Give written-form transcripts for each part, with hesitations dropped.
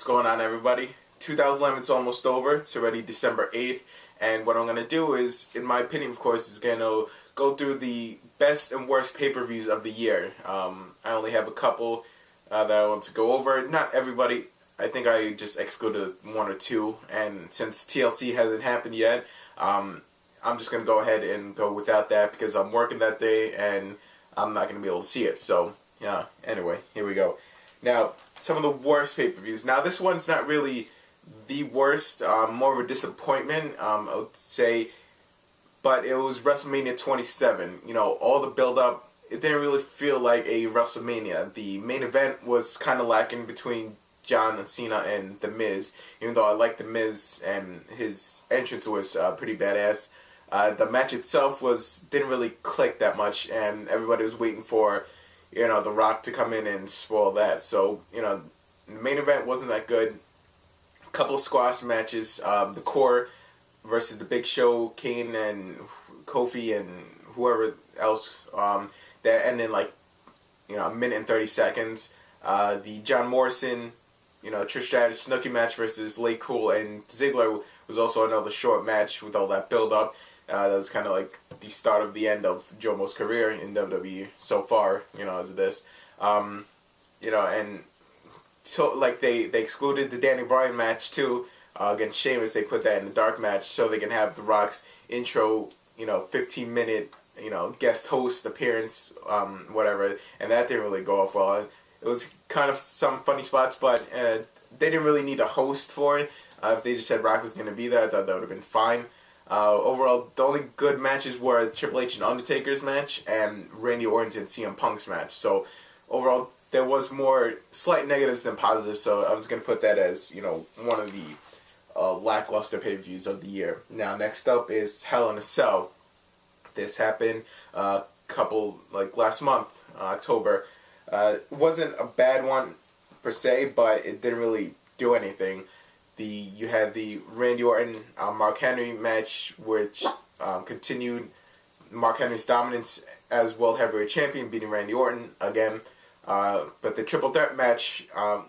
What's going on, everybody? 2011 is almost over. It's already December 8th, and what I'm going to do is, in my opinion, of course, is going to go through the best and worst pay-per-views of the year. I only have a couple that I want to go over. Not everybody. I think I just excluded one or two, and since TLC hasn't happened yet, I'm just going to go ahead and go without that because I'm working that day, and I'm not going to be able to see it. So, yeah, anyway, here we go. Now, some of the worst pay-per-views. Now, this one's not really the worst, more of a disappointment, I would say, but it was WrestleMania 27. You know, all the build-up, it didn't really feel like a WrestleMania. The main event was kind of lacking between John Cena and The Miz, even though I liked The Miz and his entrance was pretty badass. The match itself didn't really click that much, and everybody was waiting for, you know, The Rock to come in and spoil that. So, you know, the main event wasn't that good. A couple of squash matches. The Core versus The Big Show, Kane and Kofi and whoever else. That ended in like, you know, a minute and 30 seconds. The John Morrison, you know, Trish Stratus Snooki match versus Lay Cool and Ziggler was also another short match with all that build-up. That was kind of like the start of the end of Jomo's career in WWE so far, you know, as of this. You know, and so, like, they excluded the Danny Bryan match, too, against Sheamus. They put that in the dark match so they can have The Rock's intro, you know, 15-minute, you know, guest host appearance, whatever, and that didn't really go off well. It was kind of some funny spots, but they didn't really need a host for it. If they just said Rock was going to be there, I thought that would have been fine. Overall, the only good matches were Triple H and Undertaker's match and Randy Orton and CM Punk's match. So, overall, there was more slight negatives than positives, so I was going to put that as, you know, one of the lackluster pay-per-views of the year. Now, next up is Hell in a Cell. This happened last month, October. It wasn't a bad one, per se, but it didn't really do anything. You had the Randy Orton Mark Henry match, which continued Mark Henry's dominance as World Heavyweight Champion, beating Randy Orton again. But the Triple Threat match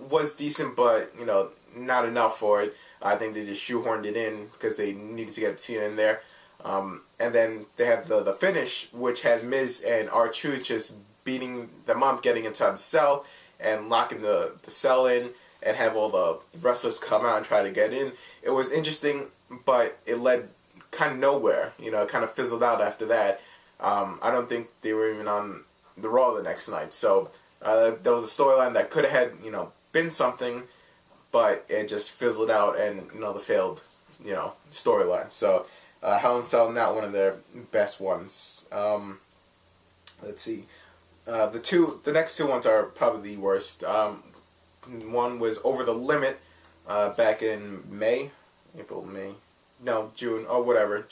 was decent, but, you know, not enough for it. I think they just shoehorned it in because they needed to get Cena in there. And then they have the finish, which has Miz and R-Truth just beating them up, getting inside the cell, and locking the cell in, and have all the wrestlers come out and try to get in. It was interesting, but it led kind of nowhere. You know, it kind of fizzled out after that. I don't think they were even on the Raw the next night. So there was a storyline that could have had, you know, been something, but it just fizzled out and another failed, you know, storyline. So Hell in a Cell, not one of their best ones. Let's see. The next two ones are probably the worst. One was Over the Limit back in June, or whatever.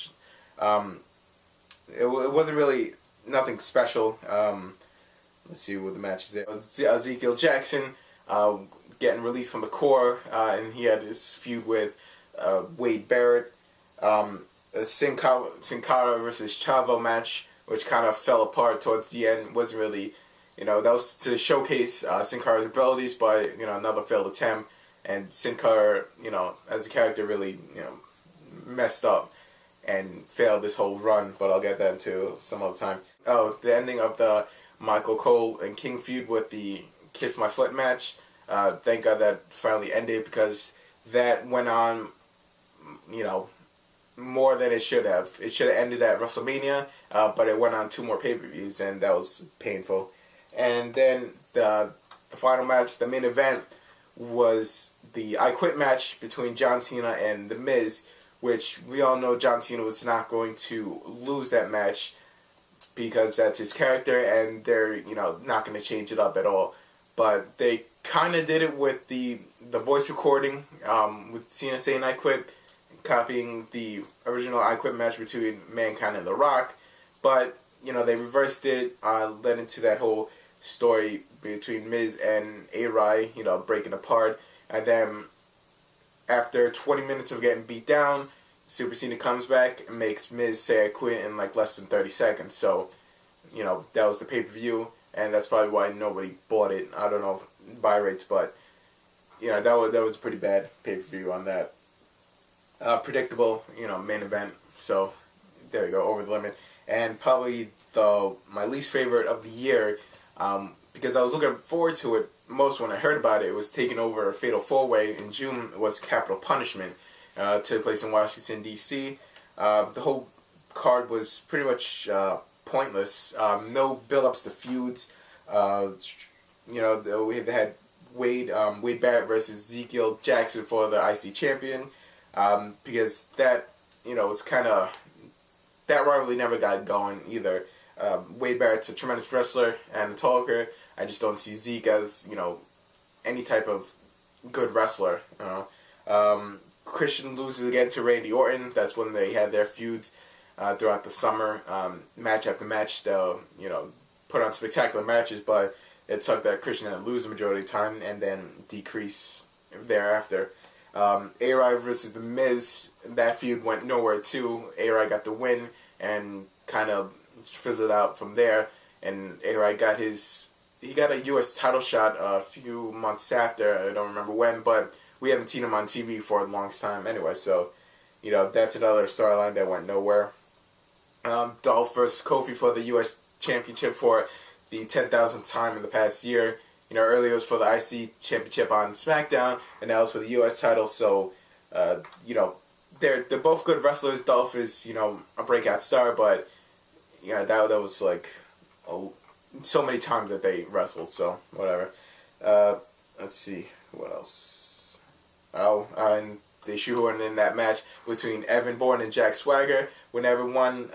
It wasn't really nothing special. Let's see what the match is there. Ezekiel Jackson getting released from the Core, and he had this feud with Wade Barrett. Sin Cara versus Chavo match, which kind of fell apart towards the end. Wasn't really, you know, that was to showcase Sin Cara's abilities, but, you know, another failed attempt. And Sin Cara, you know, as a character, really, you know, messed up and failed this whole run. But I'll get that into some other time. Oh, the ending of the Michael Cole and King feud with the Kiss My Foot match. Thank God that finally ended, because that went on, you know, more than it should have. It should have ended at WrestleMania, but it went on 2 more pay-per-views, and that was painful. And then the final match, the main event, was the I Quit match between John Cena and The Miz, which we all know John Cena was not going to lose that match because that's his character, and they're, you know, not going to change it up at all. But they kind of did it with the voice recording, with Cena saying I quit, copying the original I Quit match between Mankind and The Rock. But, you know, they reversed it, led into that whole story between Miz and A-Rai, you know, breaking apart. And then after 20 minutes of getting beat down, Super Cena comes back and makes Miz say I quit in like less than 30 seconds. So, you know, that was the pay-per-view, and that's probably why nobody bought it. I don't know buy rates, but that was a pretty bad pay-per-view on that. Predictable, main event. So there you go, over the limit. And probably my least favorite of the year, because I was looking forward to it most when I heard about it. It was taking over a Fatal 4-Way in June. Was Capital Punishment. Took place in Washington, D.C. The whole card was pretty much pointless. No build-ups to feuds. We had Wade Barrett versus Ezekiel Jackson for the IC champion. Because that, was kind of, that rivalry never got going either. Wade Barrett's a tremendous wrestler and a talker. I just don't see Zeke as, any type of good wrestler. Christian loses again to Randy Orton. That's when they had their feuds throughout the summer. Match after match, they'll, put on spectacular matches, but it sucked that Christian had to lose the majority of the time and then decrease thereafter. A-Rod versus The Miz, that feud went nowhere too. A-Rod got the win and kind of fizzled out from there. And A-Rod got a U.S. title shot a few months after. I don't remember when, but we haven't seen him on TV for the longest time anyway. So, that's another storyline that went nowhere. Dolph versus Kofi for the U.S. Championship for the 10,000th time in the past year. Earlier it was for the IC Championship on SmackDown, and now it's for the U.S. title. So, they're both good wrestlers. Dolph is, a breakout star, but that was like so many times that they wrestled. So whatever. Let's see what else. And they shoehorned in that match between Evan Bourne and Jack Swagger when everyone.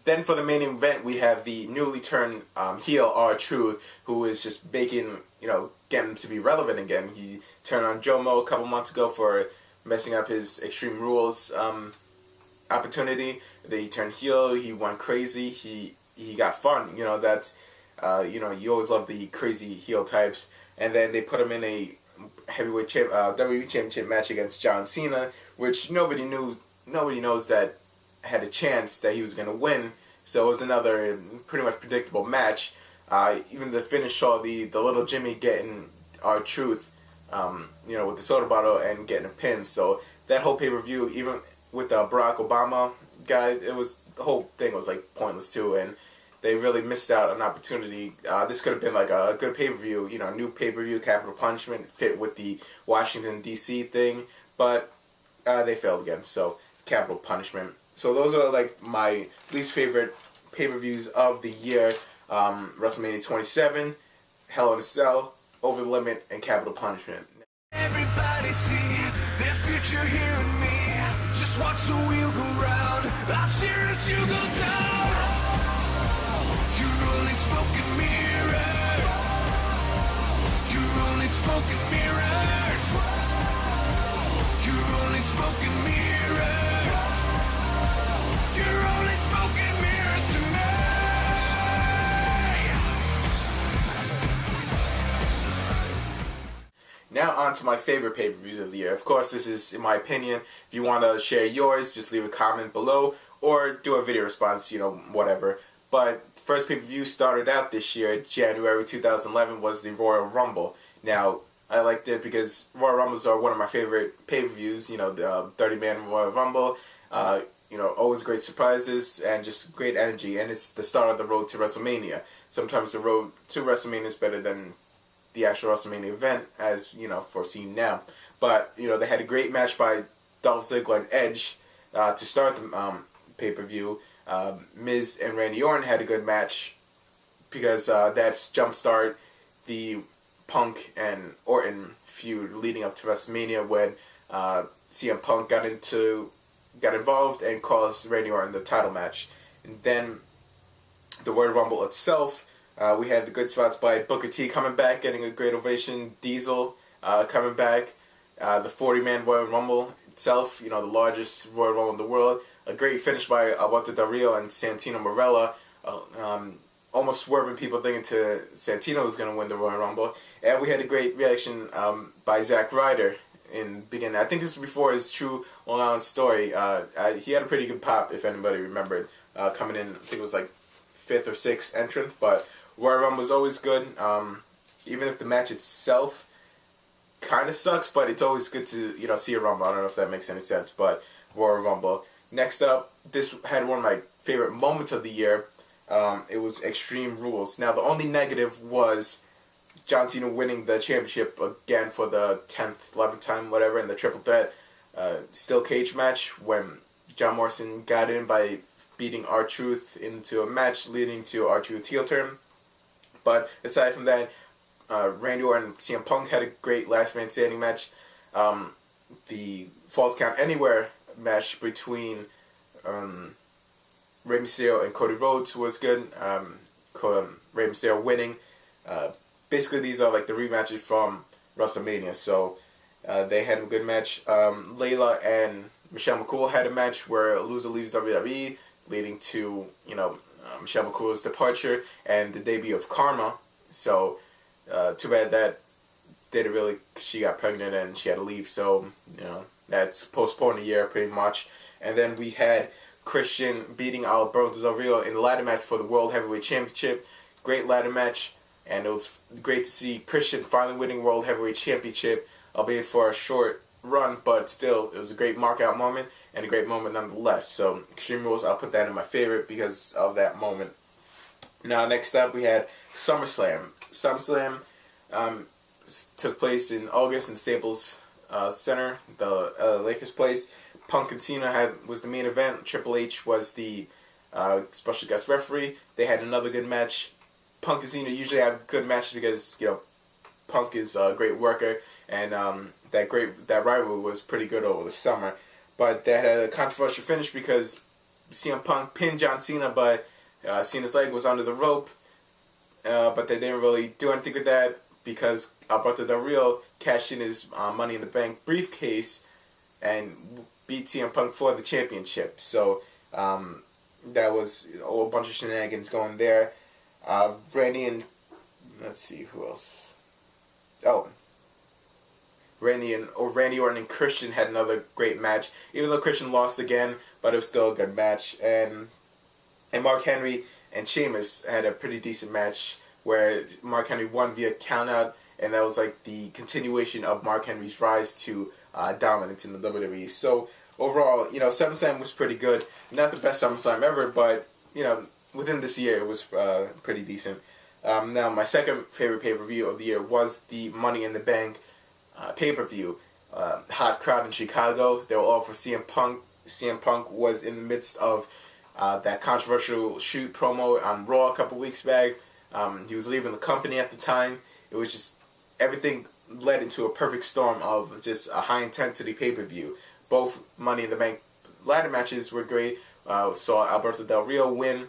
Then for the main event, we have the newly turned heel, R-Truth, who is just getting him to be relevant again. He turned on Jomo a couple months ago for messing up his Extreme Rules opportunity. Then he turned heel. He went crazy. He got fun. That's you always love the crazy heel types. And then they put him in a heavyweight WWE Championship match against John Cena, which nobody knows that had a chance that he was going to win. So it was another pretty much predictable match. Even the finish saw the little Jimmy getting R-Truth, with the soda bottle and getting a pin. So that whole pay-per-view, even with the Barack Obama guy, the whole thing was like pointless too, and they really missed out on an opportunity. This could have been like a good pay-per-view, new pay-per-view, Capital Punishment, fit with the Washington, D.C. thing, but they failed again, so Capital Punishment. So those are like my least favorite pay-per-views of the year. WrestleMania 27, Hell in a Cell, Over the Limit, and Capital Punishment. Everybody see their future here in me. Just watch the wheel go round. I'll cheer as you go down. You're only smoke and mirrors. You're only smoke and mirrors. You're only smoke and mirrors. You're only smoke and mirrors to me. Now on to my favorite pay-per-views of the year. Of course, this is in my opinion. If you want to share yours, just leave a comment below or do a video response, whatever. But first pay-per-view started out this year, January 2011, was the Royal Rumble. Now, I liked it because Royal Rumbles are one of my favorite pay-per-views, the 30-man Royal Rumble. Always great surprises and just great energy. And it's the start of the road to WrestleMania. Sometimes the road to WrestleMania is better than the actual WrestleMania event, as, foreseen now. But, they had a great match by Dolph Ziggler and Edge to start the pay-per-view. Miz and Randy Orton had a good match because that's jumpstart the Punk and Orton feud leading up to WrestleMania when CM Punk got involved and caused Randy Orton the title match. And then the Royal Rumble itself, we had the good spots by Booker T coming back, getting a great ovation. Diesel coming back. The 40-man Royal Rumble itself, the largest Royal Rumble in the world. A great finish by Alberto Del Rio and Santino Marella. Almost swerving people thinking Santino was going to win the Royal Rumble. And we had a great reaction by Zack Ryder in the beginning. I think this was before his true Long Island story. He had a pretty good pop, if anybody remembered, coming in. I think it was like 5th or 6th entrant, but Royal Rumble was always good. Even if the match itself kind of sucks, but it's always good to, you know, see a Rumble. I don't know if that makes any sense, but Royal Rumble. Next up, this had one of my favorite moments of the year. It was Extreme Rules. Now, the only negative was John Cena winning the championship again for the 10th, 11th time, whatever, in the triple threat steel cage match when John Morrison got in by beating R-Truth into a match leading to R-Truth's heel turn. But aside from that, Randy Orton and CM Punk had a great last man standing match. The Falls Count Anywhere match between Rey Mysterio and Cody Rhodes was good. Rey Mysterio winning. Basically, these are like the rematches from WrestleMania, so they had a good match. Layla and Michelle McCool had a match where a loser leaves WWE, leading to, you know, Michelle McCool's departure and the debut of Karma. So, too bad that didn't really. She got pregnant and she had to leave. So, you know, that's postponed a year pretty much. And then we had Christian beating Alberto Del Rio in the ladder match for the World Heavyweight Championship. Great ladder match, and it was great to see Christian finally winning World Heavyweight Championship, albeit for a short run, but still, it was a great mark-out moment, and a great moment nonetheless. So, Extreme Rules, I'll put that in my favorite because of that moment. Now, next up, we had SummerSlam. SummerSlam took place in August in Staples Center, the Lakers place. Punk and Cena was the main event. Triple H was the special guest referee. They had another good match. Punk and Cena usually have good matches because, you know, Punk is a great worker, and that rivalry was pretty good over the summer. But they had a controversial finish because CM Punk pinned John Cena, but Cena's leg was under the rope. But they didn't really do anything with that because Alberto Del Rio cashed in his Money in the Bank briefcase and beat CM Punk for the championship. So that was a whole bunch of shenanigans going there. Randy and let's see who else. Oh, Randy Orton and Christian had another great match. Even though Christian lost again, but it was still a good match. And Mark Henry and Sheamus had a pretty decent match where Mark Henry won via countout, and that was like the continuation of Mark Henry's rise to dominance in the WWE. So overall, you know, SummerSlam was pretty good. Not the best SummerSlam ever, but, you know, within this year it was pretty decent. Now, my second favorite pay-per-view of the year was the Money in the Bank pay-per-view. Hot crowd in Chicago. They were all for CM Punk. CM Punk was in the midst of that controversial shoot promo on Raw a couple weeks back. He was leaving the company at the time. It was just, everything led into a perfect storm of just a high-intensity pay-per-view. Both Money in the Bank ladder matches were great. Saw Alberto Del Rio win,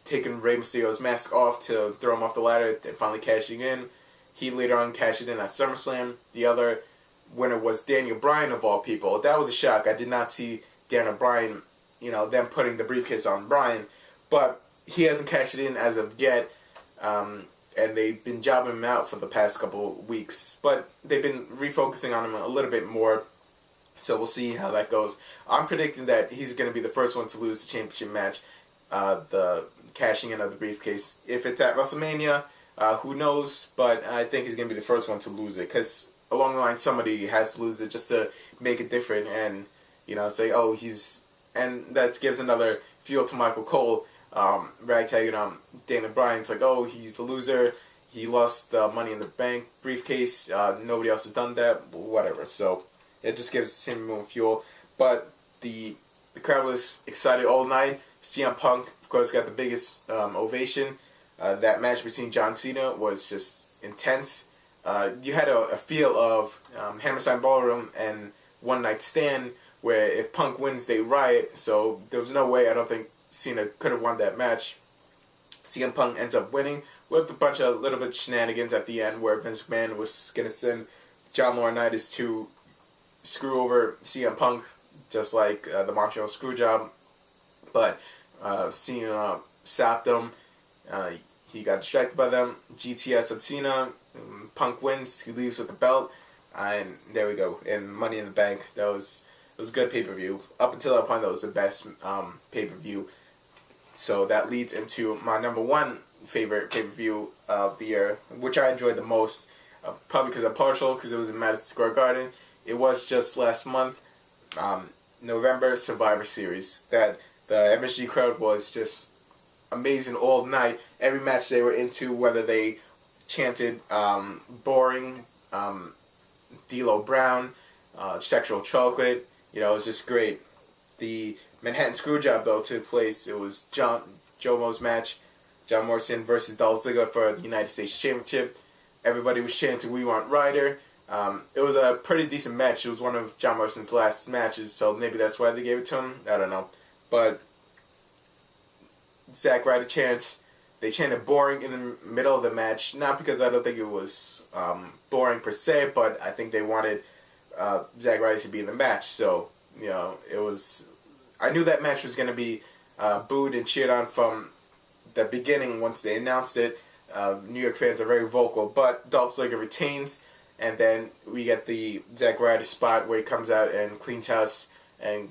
taking Rey Mysterio's mask off to throw him off the ladder and finally cashing in. He later on cashed it in at SummerSlam. The other winner was Daniel Bryan, of all people. That was a shock. I did not see Daniel Bryan, you know, them putting the briefcase on Bryan. But he hasn't cashed it in as of yet. And they've been jobbing him out for the past couple weeks. But they've been refocusing on him a little bit more. So we'll see how that goes. I'm predicting that he's going to be the first one to lose the championship match. The cashing in of the briefcase. If it's at WrestleMania, who knows? But I think he's going to be the first one to lose it. Because along the line, somebody has to lose it just to make it different. And, you know, say, oh, he's... And that gives another fuel to Michael Cole. Ragtagging on Daniel Bryan. It's like, oh, he's the loser. He lost the Money in the Bank briefcase. Nobody else has done that. Whatever. So it just gives him more fuel. But the crowd was excited all night. CM Punk, of course, got the biggest ovation. That match between John Cena was just intense. You had a feel of Hammerstein Ballroom and One Night Stand, where if Punk wins, they riot. So there was no way, I don't think Cena could have won that match. CM Punk ends up winning with a bunch of little bit shenanigans at the end, where Vince McMahon was going to send John Laurinaitis to screw over CM Punk, just like the Montreal Screwjob. But Cena stopped him. He got distracted by them. GTS on Cena. Punk wins. He leaves with the belt. And there we go. And Money in the Bank. It was a good pay-per-view. Up until that point, that was the best pay-per-view. So that leads into my number one favorite pay-per-view of the year, which I enjoyed the most. probably because I'm partial, because it was in Madison Square Garden. It was just last month, November Survivor Series, that the MSG crowd was just amazing all night. Every match they were into, whether they chanted boring, D'Lo Brown, sexual chocolate, it was just great. The Manhattan Screwjob, though, took place. It was Jomo's match, John Morrison versus Dolph Ziggler for the United States Championship. Everybody was chanting "We Want Ryder." It was a pretty decent match. It was one of John Morrison's last matches, so maybe that's why they gave it to him. I don't know. But Zack Ryder chants. They chanted boring in the middle of the match, not because I don't think it was boring per se, but I think they wanted Zack Ryder to be in the match. So, it was... I knew that match was going to be booed and cheered on from the beginning once they announced it. New York fans are very vocal, but Dolph Ziggler retains, and then we get the Zack Ryder spot where he comes out and cleans house and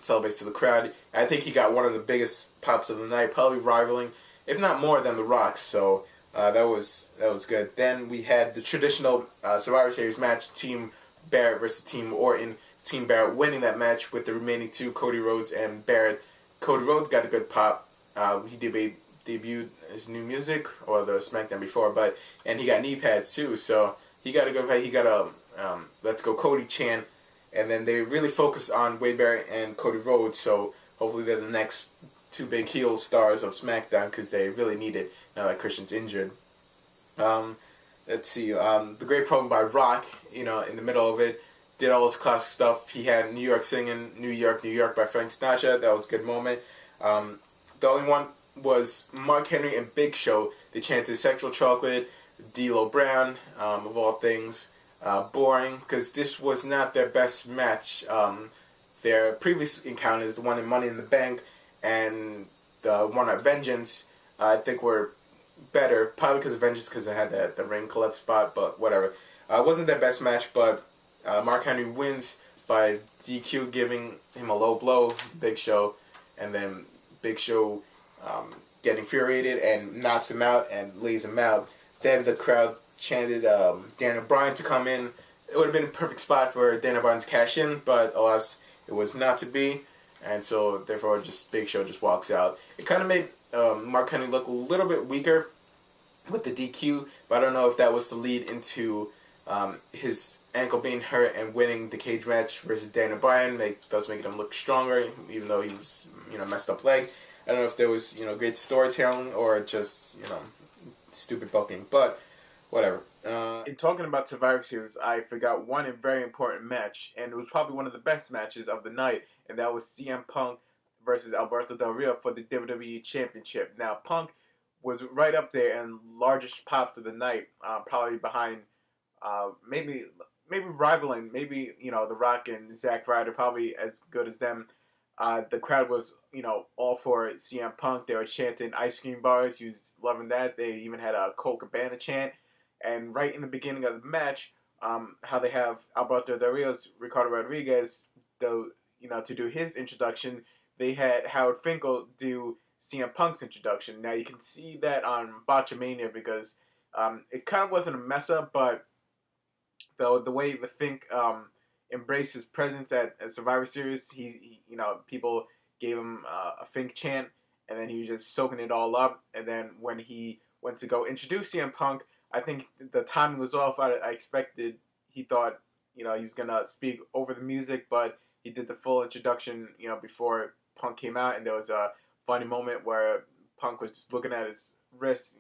celebrates to the crowd. I think he got one of the biggest pops of the night, probably rivaling, if not more, than The Rock. So that was good. Then we had the traditional Survivor Series match: Team Barrett versus Team Orton. Team Barrett winning that match with the remaining two, Cody Rhodes and Barrett. Cody Rhodes got a good pop. He debuted his new music, or the SmackDown before, and he got knee pads too. So he got a good fight. He got a "Let's Go Cody" chant, and then they really focused on Wade Barrett and Cody Rhodes. So hopefully they're the next two big heel stars of SmackDown, because they really need it now that Christian's injured. Let's see. The great promo by Rock, in the middle of it, did all his classic stuff. He had New York singing "New York, New York" by Frank Sinatra. That was a good moment. The only one was Mark Henry and Big Show. They chanted "Sexual Chocolate," D'Lo Brown, of all things. Boring, because this was not their best match. Their previous encounters, the one in Money in the Bank and the one at Vengeance, I think were better. Probably because of Vengeance, because it had the ring collapse spot, but whatever. It wasn't their best match, but Mark Henry wins by DQ, giving him a low blow, Big Show, and then Big Show getting infuriated and knocks him out and lays him out. Then the crowd chanted Daniel Bryan to come in. It would have been a perfect spot for Daniel Bryan to cash in, but alas, it was not to be, and so therefore just Big Show just walks out. It kind of made Mark Henry look a little bit weaker with the DQ, but I don't know if that was to lead into his ankle being hurt and winning the cage match versus Daniel Bryan, thus making him look stronger, even though he was, messed up leg. I don't know if there was, great storytelling or just, stupid booking, but whatever. In talking about Survivor Series, I forgot one very important match, and it was probably one of the best matches of the night, and that was CM Punk versus Alberto Del Rio for the WWE Championship. Now, Punk was right up there and largest pops of the night, probably behind maybe rivaling, The Rock and Zack Ryder, probably as good as them. The crowd was, all for CM Punk. They were chanting "ice cream bars." He was loving that. They even had a Colt Cabana chant. And right in the beginning of the match, how they have Alberto Del Rio's Ricardo Rodriguez, to do his introduction, they had Howard Finkel do CM Punk's introduction. Now you can see that on Botchamania, because it kind of wasn't a mess up, but the way the Fink embraced his presence at Survivor Series, he people gave him a Fink chant, and then he was just soaking it all up. And then when he went to go introduce CM Punk, I think the timing was off. I expected, he thought, he was gonna speak over the music, but he did the full introduction, before Punk came out, and there was a funny moment where Punk was just looking at his wrist,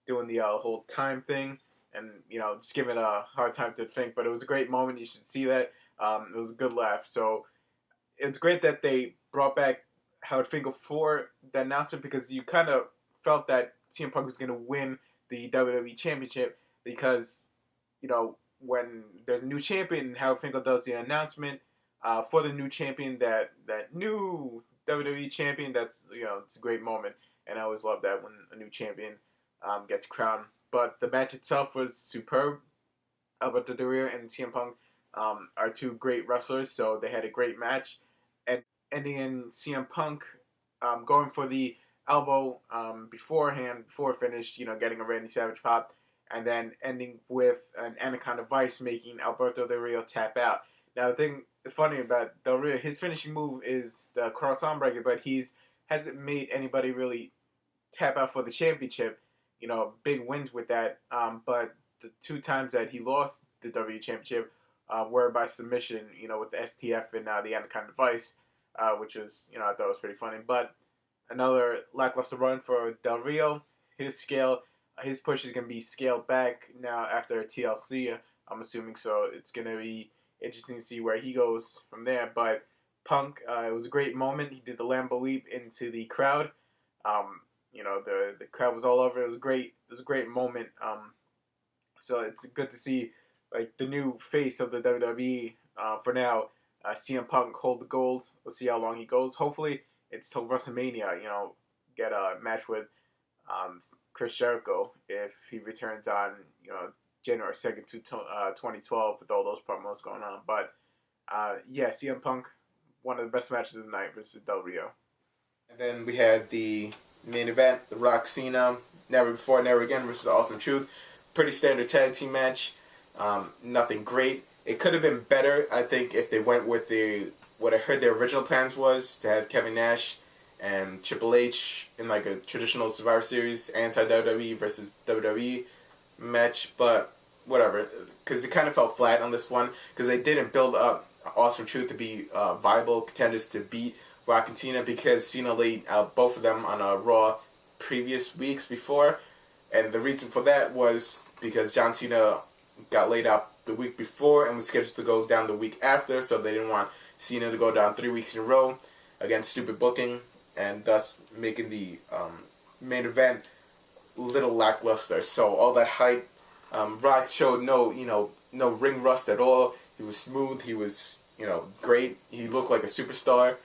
doing the whole time thing, and just giving a hard time to Fink. But it was a great moment. You should see that. It was a good laugh. So it's great that they brought back Howard Finkel for the announcement, because you kind of felt that CM Punk was going to win the WWE Championship, because when there's a new champion, Howard Finkel does the announcement for the new champion, that new WWE champion. That's it's a great moment, and I always love that when a new champion gets crowned. But the match itself was superb. Alberto Del Rio and CM Punk are two great wrestlers, so they had a great match, and ending in CM Punk going for the elbow before it finished, getting a Randy Savage pop, and then ending with an Anaconda Vice making Alberto Del Rio tap out. Now the thing that's funny about Del Rio, his finishing move is the cross arm breaker, but he's hasn't made anybody really tap out for the championship. You know, big wins with that. But the 2 times that he lost the WWE Championship were by submission. You know, with the STF and the Anaconda Vice, which was, you know, I thought was pretty funny. But another lackluster run for Del Rio. His push is going to be scaled back now after TLC. I'm assuming so. It's going to be interesting to see where he goes from there. But Punk, it was a great moment. He did the Lambo leap into the crowd. You know, the crowd was all over. It was great. It was a great moment. So it's good to see like the new face of the WWE for now. CM Punk hold the gold. We'll see how long he goes. Hopefully, it's till WrestleMania. You know, get a match with Chris Jericho if he returns on January 2nd, 2012 with all those promos going on. But yeah, CM Punk, one of the best matches of the night versus Del Rio. And then we had the main event, The Rock Cena, Never Before, Never Again versus Awesome Truth. Pretty standard tag team match. Nothing great. It could have been better, I think, if they went with what I heard their original plans was to have Kevin Nash and Triple H in like a traditional Survivor Series anti-WWE versus WWE match, but whatever, because it kind of felt flat on this one, because they didn't build up Awesome Truth to be viable contenders to beat Rock and Cena, because Cena laid out both of them on a Raw previous weeks before, and the reason for that was because John Cena got laid out the week before and was scheduled to go down the week after, so they didn't want Cena to go down 3 weeks in a row. Again, stupid booking, and thus making the main event a little lackluster. So all that hype, Rock showed no ring rust at all. He was smooth. He was great. He looked like a superstar.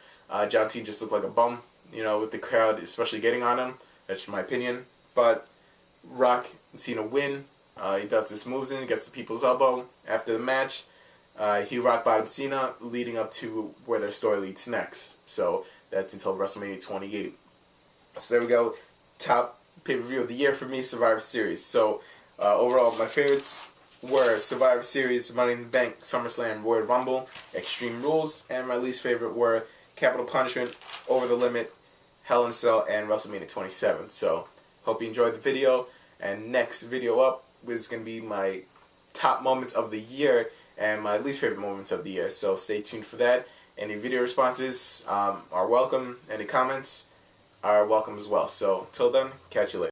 John Cena just looked like a bum, with the crowd especially getting on him. That's my opinion. But Rock and Cena win. He does his moves in, gets the people's elbow. After the match, he rock bottom Cena, leading up to where their story leads next. So that's until WrestleMania 28. So there we go. Top pay-per-view of the year for me, Survivor Series. So overall, my favorites were Survivor Series, Money in the Bank, SummerSlam, Royal Rumble, Extreme Rules, and my least favorite were Capital Punishment, Over the Limit, Hell in a Cell, and WrestleMania 27. So hope you enjoyed the video. And next video up is going to be my top moments of the year and my least favorite moments of the year. So stay tuned for that. Any video responses are welcome. Any comments are welcome as well. So till then, catch you later.